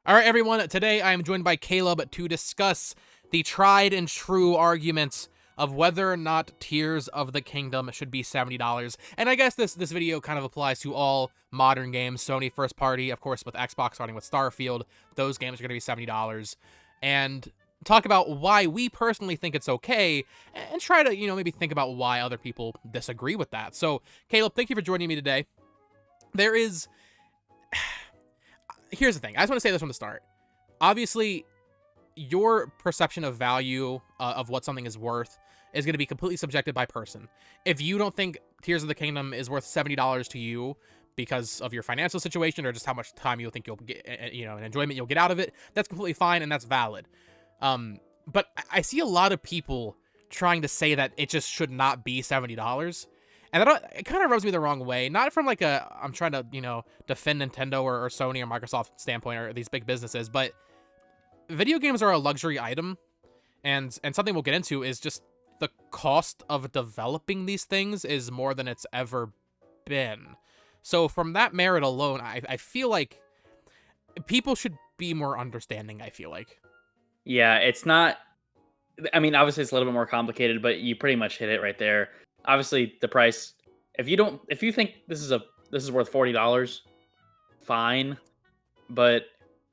All right, everyone. Today I am joined by Caleb to discuss the tried and true arguments of whether or not Tears of the Kingdom should be $70. And I guess this video kind of applies to all modern games. Sony first party, of course, with Xbox starting with Starfield. Those games are going to be $70. And talk about why we personally think it's okay and try to, maybe think about why other people disagree with that. So, Caleb, thank you for joining me today. Here's the thing. I just want to say this from the start. Obviously, your perception of value of what something is worth is going to be completely subjective by person. If you don't think Tears of the Kingdom is worth $70 to you because of your financial situation or just how much time you think you'll get, and enjoyment you'll get out of it, that's completely fine and that's valid. But I see a lot of people trying to say that it just should not be $70. And it kind of rubs me the wrong way. Not from like I'm trying to, defend Nintendo or Sony or Microsoft standpoint or these big businesses, but video games are a luxury item. And something we'll get into is just the cost of developing these things is more than it's ever been. So from that merit alone, I feel like people should be more understanding, I feel like. Yeah, it's not. I mean, obviously it's a little bit more complicated, but you pretty much hit it right there. Obviously, the price. If you think this is worth $40, fine. But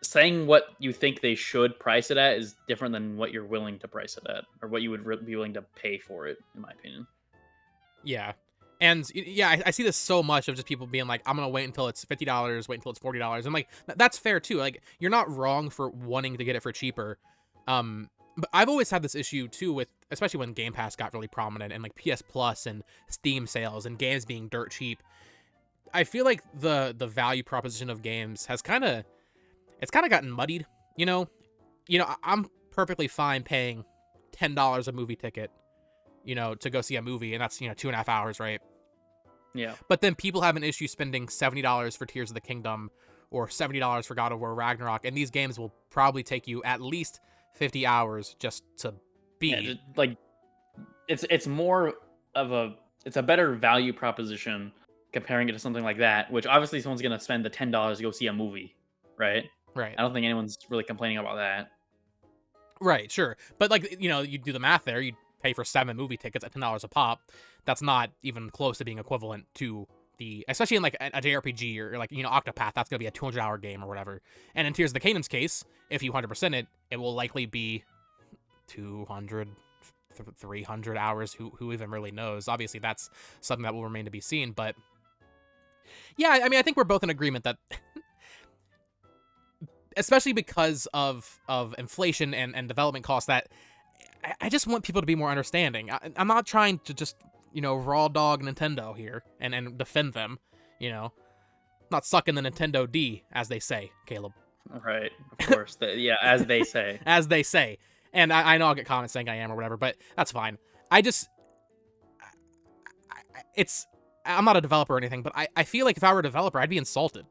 saying what you think they should price it at is different than what you're willing to price it at, or what you would be willing to pay for it, in my opinion. Yeah. And yeah, I see this so much of just people being like, I'm going to wait until it's $50, wait until it's $40. And like, that's fair too. Like, you're not wrong for wanting to get it for cheaper. But I've always had this issue too with, especially when Game Pass got really prominent and like PS Plus and Steam sales and games being dirt cheap. I feel like the value proposition of games has kind of gotten muddied, I'm perfectly fine paying $10 a movie ticket, to go see a movie, and that's, 2.5 hours, right? Yeah. But then people have an issue spending $70 for Tears of the Kingdom or $70 for God of War Ragnarok, and these games will probably take you at least 50 hours just to beat. Yeah, like it's more of it's a better value proposition comparing it to something like that, which obviously someone's gonna spend the $10 to go see a movie, right? Right. I don't think anyone's really complaining about that. Right, sure. But like, you do the math there, you pay for 7 movie tickets at $10 a pop. That's not even close to being equivalent to especially in like a JRPG or like, Octopath, that's going to be a 200-hour game or whatever. And in Tears of the Kingdom's case, if you 100% it will likely be 200, 300 hours. Who even really knows? Obviously, that's something that will remain to be seen. But yeah, I mean, I think we're both in agreement that especially because of inflation and development costs, that I just want people to be more understanding. I'm not trying to just, raw dog Nintendo here and defend them, not sucking the Nintendo D, as they say, Caleb. Right, of course. Yeah, as they say. As they say. And I know I'll get comments saying I am or whatever, but that's fine. I'm not a developer or anything, but I feel like if I were a developer, I'd be insulted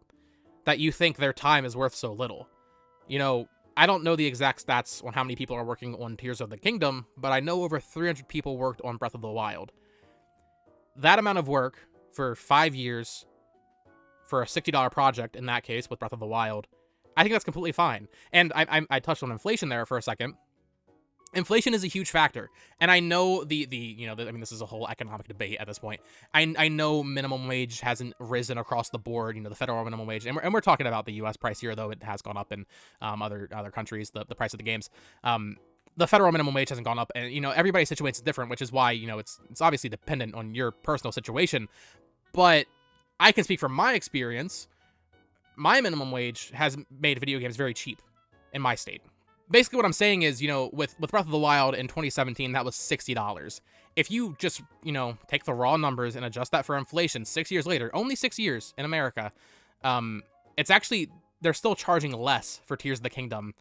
that you think their time is worth so little. I don't know the exact stats on how many people are working on Tears of the Kingdom, but I know over 300 people worked on Breath of the Wild. That amount of work for 5 years for a $60 project, in that case, with Breath of the Wild, I think that's completely fine. And I touched on inflation there for a second. Inflation is a huge factor, and I know I mean, this is a whole economic debate at this point. I know minimum wage hasn't risen across the board, the federal minimum wage, and we're talking about the U.S. price here, though it has gone up in other countries, the price of the games. The federal minimum wage hasn't gone up, and everybody's situation is different, which is why it's obviously dependent on your personal situation. But I can speak from my experience. My minimum wage has made video games very cheap in my state. Basically what I'm saying is, with Breath of the Wild in 2017, that was $60. If you just, take the raw numbers and adjust that for inflation 6 years later, only 6 years in America, it's actually, they're still charging less for Tears of the Kingdom,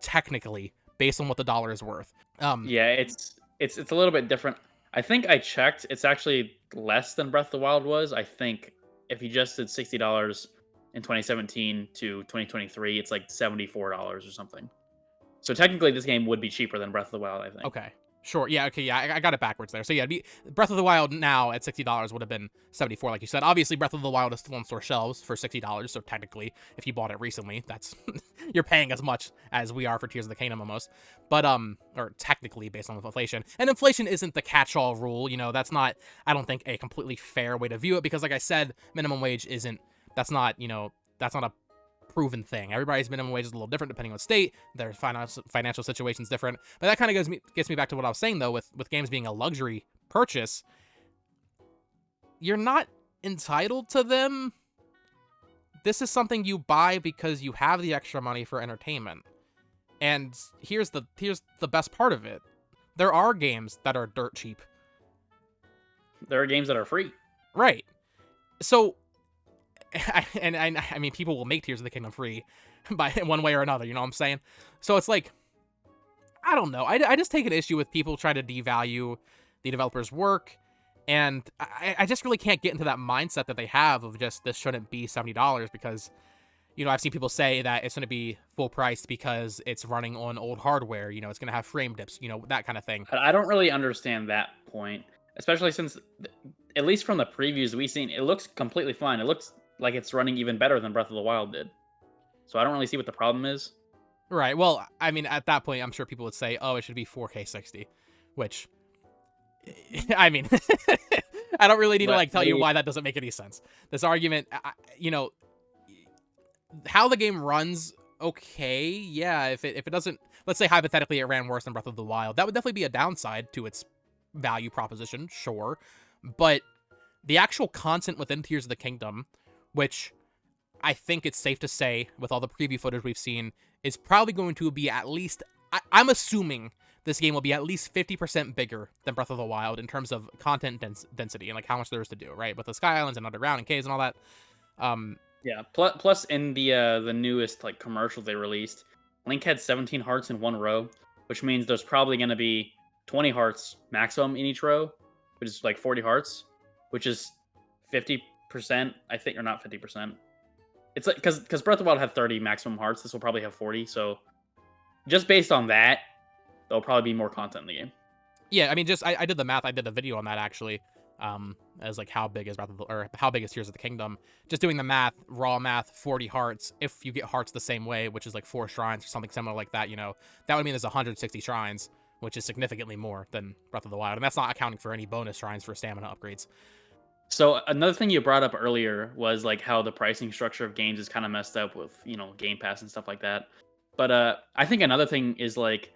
technically, based on what the dollar is worth. Yeah, it's a little bit different. I think I checked, it's actually less than Breath of the Wild was. I think if you just did $60 in 2017 to 2023, it's like $74 or something. So technically, this game would be cheaper than Breath of the Wild, I think. Okay. Sure. Yeah. Okay. Yeah. I got it backwards there. So yeah, Breath of the Wild now at $60 would have been 74, like you said. Obviously, Breath of the Wild is still on store shelves for $60. So technically, if you bought it recently, that's you're paying as much as we are for Tears of the Kingdom almost. But or technically based on inflation, and inflation isn't the catch-all rule. You know, that's not. I don't think a completely fair way to view it because, like I said, minimum wage isn't. That's not. You know, that's not a proven thing. Everybody's minimum wage is a little different depending on state. Their financial situation's different. But that kind of gets me back to what I was saying though, with games being a luxury purchase, you're not entitled to them. This is something you buy because you have the extra money for entertainment. And here's the best part of it. There are games that are dirt cheap. There are games that are free. Right. So I mean, people will make Tears of the Kingdom free by one way or another, you know what I'm saying? So it's like, I don't know. I just take an issue with people trying to devalue the developer's work, and I just really can't get into that mindset that they have of just, this shouldn't be $70 because, you know, I've seen people say that it's going to be full price because it's running on old hardware, you know, it's going to have frame dips, you know, that kind of thing. I don't really understand that point, especially since, at least from the previews we've seen, it looks completely fine. It looks like it's running even better than Breath of the Wild did. So I don't really see what the problem is. Right. Well, I mean, at that point, I'm sure people would say, oh, it should be 4K 60, which, I mean, I don't really need to like tell you why that doesn't make any sense. This argument, you know, how the game runs, okay, yeah, if it doesn't, let's say hypothetically it ran worse than Breath of the Wild, that would definitely be a downside to its value proposition, sure. But the actual content within Tears of the Kingdom, which I think it's safe to say, with all the preview footage we've seen, is probably going to be at least, I'm assuming this game will be at least 50% bigger than Breath of the Wild in terms of content density and like how much there is to do, right? With the Sky Islands and underground and caves and all that. Yeah. Plus, in the newest like commercial they released, Link had 17 hearts in one row, which means there's probably going to be 20 hearts maximum in each row, which is like 40 hearts, which is 50%, I think, or not 50%. It's like because Breath of the Wild had 30 maximum hearts, this will probably have 40. So just based on that, there'll probably be more content in the game. Yeah, I mean, just I did the math. I did a video on that actually, as like how big is how big is Tears of the Kingdom? Just doing the math, raw math, 40 hearts. If you get hearts the same way, which is like 4 shrines or something similar like that, you know, that would mean there's 160 shrines, which is significantly more than Breath of the Wild, and that's not accounting for any bonus shrines for stamina upgrades. So another thing you brought up earlier was like how the pricing structure of games is kind of messed up with, you know, Game Pass and stuff like that. But I think another thing is like,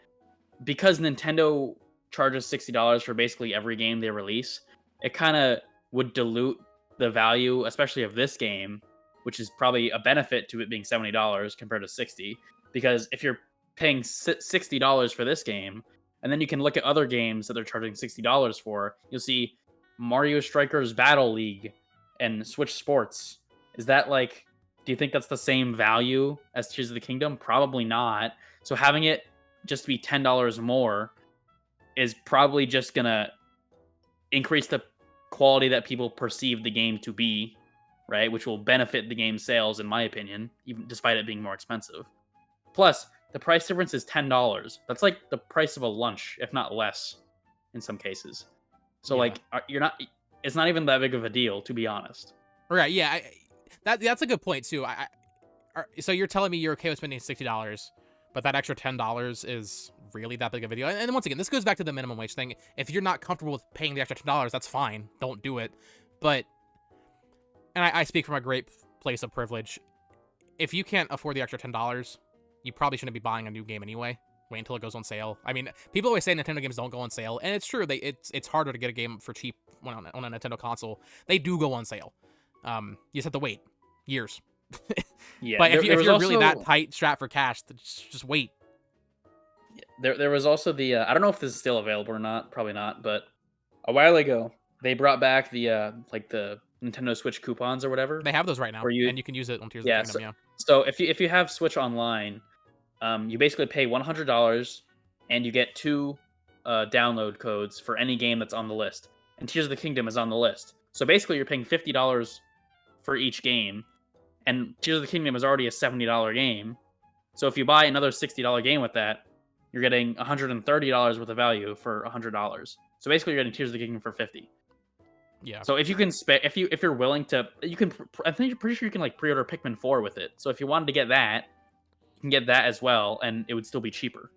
because Nintendo charges $60 for basically every game they release, it kind of would dilute the value, especially of this game, which is probably a benefit to it being $70 compared to 60. Because if you're paying $60 for this game, and then you can look at other games that they're charging $60 for, you'll see Mario Strikers Battle League and Switch Sports. Is that like, do you think that's the same value as Tears of the Kingdom? Probably not. So having it just be $10 more is probably just gonna increase the quality that people perceive the game to be, right? Which will benefit the game's sales, in my opinion, even despite it being more expensive. Plus, the price difference is $10. That's like the price of a lunch, if not less, in some cases. So Yeah. like, you're not. It's not even that big of a deal, to be honest. Right? Yeah. That's a good point too. So you're telling me you're okay with spending $60, but that extra $10 is really that big of a deal? And once again, this goes back to the minimum wage thing. If you're not comfortable with paying the extra $10, that's fine. Don't do it. But, and I speak from a great place of privilege. If you can't afford the extra $10, you probably shouldn't be buying a new game anyway. Wait until it goes on sale. I mean, people always say Nintendo games don't go on sale, and it's true. It's harder to get a game for cheap on a Nintendo console. They do go on sale. You just have to wait years. Yeah, But if you're also, really that tight strapped for cash, just wait. there was also the I don't know if this is still available or not. Probably not. But a while ago, they brought back the like the Nintendo Switch coupons or whatever. They have those right now, Where you- and you can use it on Tears Yeah, of the Kingdom. So if you have Switch Online, you basically pay $100 and you get 2 download codes for any game that's on the list. And Tears of the Kingdom is on the list. So basically, you're paying $50 for each game, and Tears of the Kingdom is already a $70 game. So if you buy another $60 game with that, you're getting $130 worth of value for $100. So basically, you're getting Tears of the Kingdom for 50. Yeah. So if you can spend, if you're willing to, you can. I think you're pretty sure you can like pre-order Pikmin 4 with it. So if you wanted to get that, you can get that as well, and it would still be cheaper.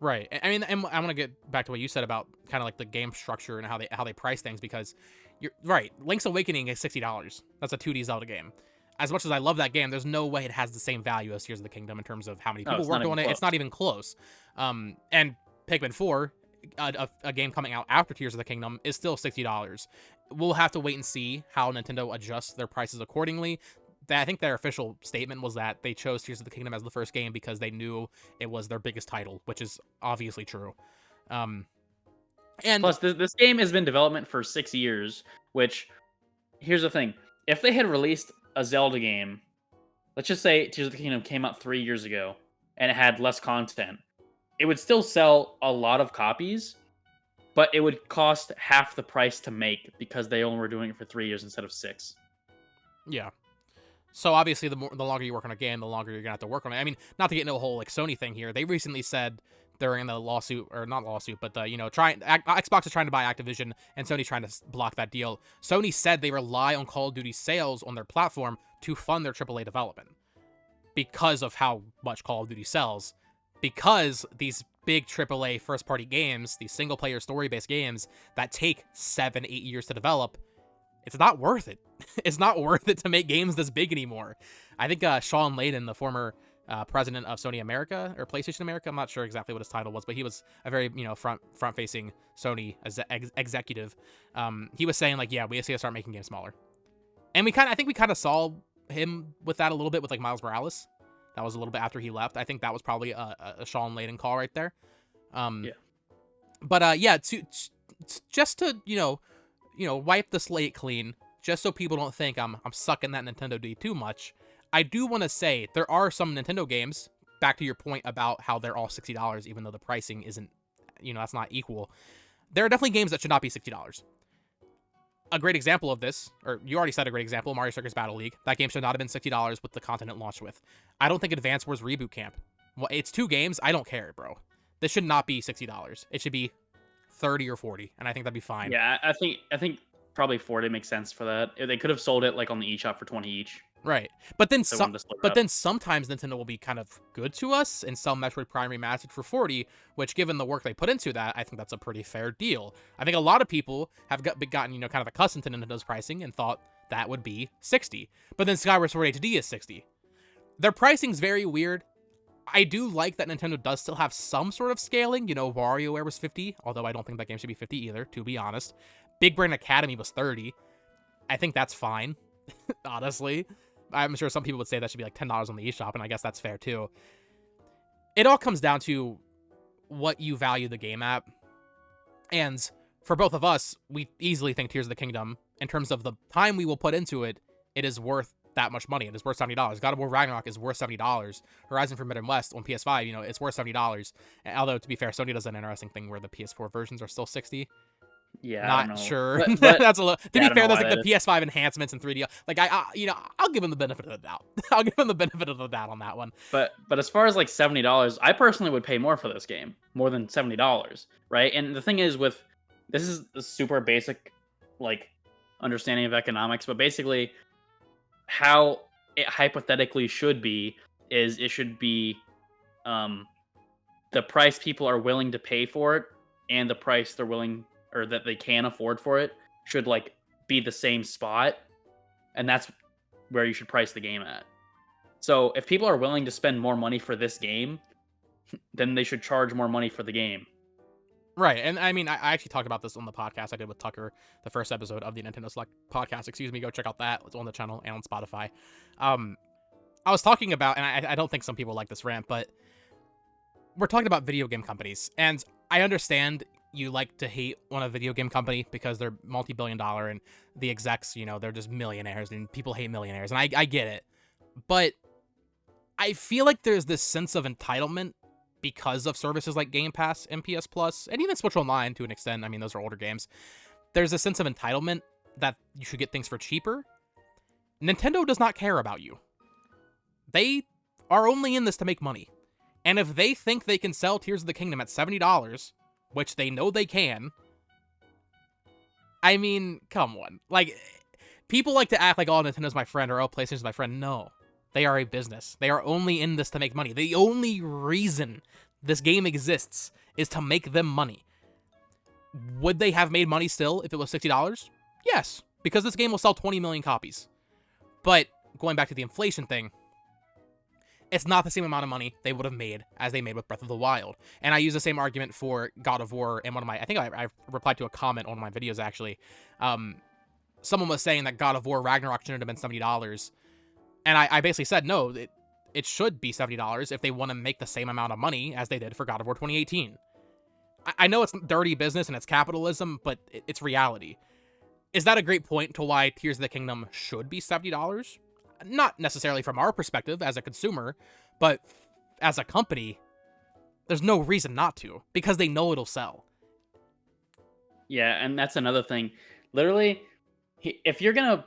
Right. I mean, and I want to get back to what you said about kind of like the game structure and how they price things, because you're right. Link's Awakening is $60. That's a 2D Zelda game. As much as I love that game, there's no way it has the same value as Tears of the Kingdom in terms of how many No, people it's not worked even on it. close. It's not even close. And Pikmin 4, a game coming out after Tears of the Kingdom, is still $60. We'll have to wait and see how Nintendo adjusts their prices accordingly. I think their official statement was that they chose Tears of the Kingdom as the first game because they knew it was their biggest title, which is obviously true. And Plus, this game has been in development for 6 years. Which, here's the thing: if they had released a Zelda game, let's just say Tears of the Kingdom came out 3 years ago, and it had less content, it would still sell a lot of copies, but it would cost half the price to make because they only were doing it for 3 years instead of 6. yeah. So obviously, the longer you work on a game, the longer you're gonna have to work on it. I mean, not to get into a whole like Sony thing here. They recently said during the lawsuit, or not lawsuit, but the Xbox is trying to buy Activision, and Sony's trying to block that deal. Sony said they rely on Call of Duty sales on their platform to fund their AAA development because of how much Call of Duty sells. Because these big AAA first-party games, these single-player story-based games that take 7-8 years to develop, it's not worth it. It's not worth it to make games this big anymore. I think Sean Layden, the former president of Sony America or PlayStation America, I'm not sure exactly what his title was, but he was a very front-facing Sony executive. He was saying like, yeah, we have to start making games smaller, and I think we kind of saw him with that a little bit with like Miles Morales. That was a little bit after he left. I think that was probably a Sean Layden call right there. Yeah. But yeah, just to wipe the slate clean, just so people don't think I'm sucking that Nintendo D too much. I do want to say there are some Nintendo games, back to your point about how they're all $60, even though the pricing isn't, that's not equal. There are definitely games that should not be $60. A great example of this, or you already said a great example, Mario Circus Battle League. That game should not have been $60 with the content it launched with. I don't think Advance Wars Reboot Camp. Well, it's 2 games. I don't care, bro. This should not be $60. It should be 30 or 40, and I think that'd be fine. Yeah, I think probably 40 makes sense for that. They could have sold it like on the eShop for 20 each. Right. But then then sometimes Nintendo will be kind of good to us and sell Metroid Prime Remastered for 40, which given the work they put into that, I think that's a pretty fair deal. I think a lot of people have gotten, kind of accustomed to Nintendo's pricing and thought that would be 60. But then Skyward Sword HD is 60. Their pricing's very weird. I do like that Nintendo does still have some sort of scaling. WarioWare was 50, although I don't think that game should be 50 either, to be honest. Big Brain Academy was 30. I think that's fine, honestly. I'm sure some people would say that should be like $10 on the eShop, and I guess that's fair too. It all comes down to what you value the game at. And for both of us, we easily think Tears of the Kingdom, in terms of the time we will put into it, it is worth that much money. It is worth $70. God of War Ragnarok is worth $70. Horizon Forbidden West on PS5, it's worth $70. Although, to be fair, Sony does an interesting thing where the PS4 versions are still 60. Yeah, Not sure. But That's a little. To be fair, there's like the is. PS5 enhancements and 3D. Like I'll give them the benefit of the doubt. I'll give them the benefit of the doubt on that one. But as far as like $70, I personally would pay more for this game, more than $70, right? And the thing is, this is a super basic like understanding of economics, but basically how it hypothetically should be is it should be the price people are willing to pay for it and the price they're willing or that they can afford for it should like be the same spot, and that's where you should price the game at. So if people are willing to spend more money for this game, then they should charge more money for the game. Right, and I mean, I actually talked about this on the podcast I did with Tucker, the first episode of the Nintendo Select podcast. Excuse me, go check out that. It's on the channel and on Spotify. I was talking about, and I don't think some people like this rant, but we're talking about video game companies, and I understand you like to hate on a video game company because they're multi-billion-dollar and the execs, they're just millionaires and people hate millionaires, and I get it. But I feel like there's this sense of entitlement because of services like Game Pass and PS Plus, and even Switch Online to an extent. I mean, those are older games. There's a sense of entitlement that you should get things for cheaper. Nintendo does not care about you. They are only in this to make money. And if they think they can sell Tears of the Kingdom at $70, which they know they can, I mean, come on. Like, people like to act like, oh, Nintendo's my friend, or oh, PlayStation's my friend. No. They are a business. They are only in this to make money. The only reason this game exists is to make them money. Would they have made money still if it was $60? Yes, because this game will sell 20 million copies. But going back to the inflation thing, it's not the same amount of money they would have made as they made with Breath of the Wild. And I use the same argument for God of War in one of my, I think I replied to a comment on one of my videos actually. Someone was saying that God of War Ragnarok shouldn't have been $70. And I basically said, no, it should be $70 if they want to make the same amount of money as they did for God of War 2018. I know it's dirty business and it's capitalism, but it's reality. Is that a great point to why Tears of the Kingdom should be $70? Not necessarily from our perspective as a consumer, but as a company, there's no reason not to, because they know it'll sell. Yeah, and that's another thing. Literally, if you're going to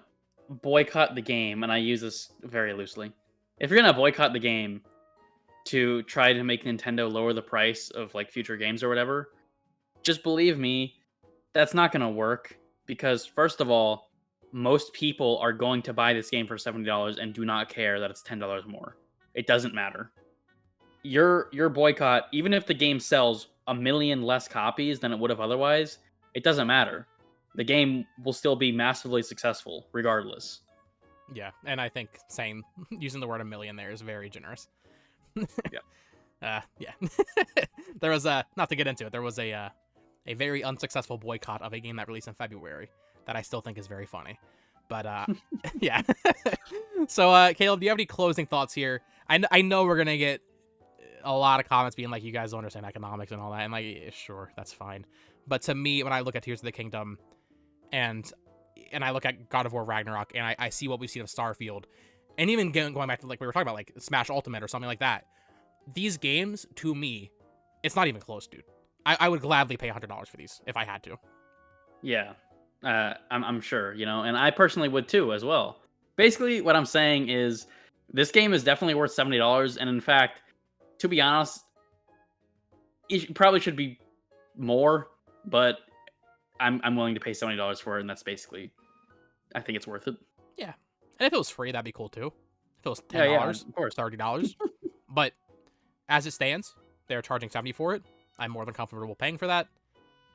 boycott the game, and I use this very loosely, if you're going to boycott the game to try to make Nintendo lower the price of like future games or whatever, just believe me, that's not going to work, because first of all, most people are going to buy this game for $70 and do not care that it's $10 more. It doesn't matter. Your boycott, even if the game sells 1 million less copies than it would have otherwise, it doesn't matter. The game will still be massively successful regardless. Yeah, and I think using the word 1 million there is very generous. Yeah. Yeah. There was not to get into it, there was a very unsuccessful boycott of a game that released in February that I still think is very funny. But yeah. So Caleb, do you have any closing thoughts here? I know we're gonna get a lot of comments being like, you guys don't understand economics and all that, and like, yeah, sure, that's fine. But to me, when I look at Tears of the Kingdom and I look at God of War Ragnarok and I see what we've seen of Starfield, and even going back to like we were talking about, like Smash Ultimate or something like that, these games, to me, it's not even close, dude. I would gladly pay $100 for these if I had to. Yeah, I'm sure, and I personally would too as well. Basically, what I'm saying is this game is definitely worth $70, and in fact, to be honest, it probably should be more, but I'm willing to pay $70 for it, and that's basically, I think it's worth it. Yeah, and if it was free, that'd be cool too. If it was $10, yeah, of course, $30, but as it stands, they're charging $70 for it. I'm more than comfortable paying for that,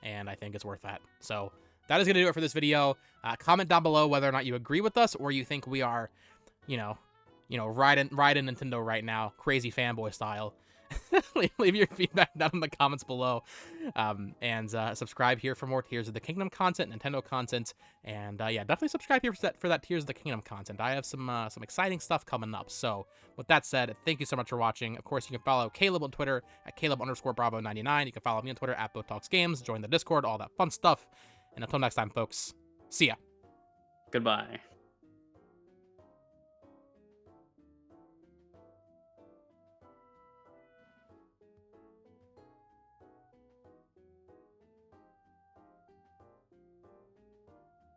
and I think it's worth that. So that is going to do it for this video. Comment down below whether or not you agree with us, or you think we are, riding Nintendo right now, crazy fanboy style. Leave your feedback down in the comments below, and subscribe here for more Tears of the Kingdom content, Nintendo content, and yeah, definitely subscribe here for that Tears of the Kingdom content. I have some exciting stuff coming up. So with that said, thank you so much for watching. Of course, you can follow Caleb on Twitter at Caleb_Bravo99. You can follow me on Twitter at BoTalksGames. Join the Discord, all that fun stuff. And until next time, folks, see ya. Goodbye.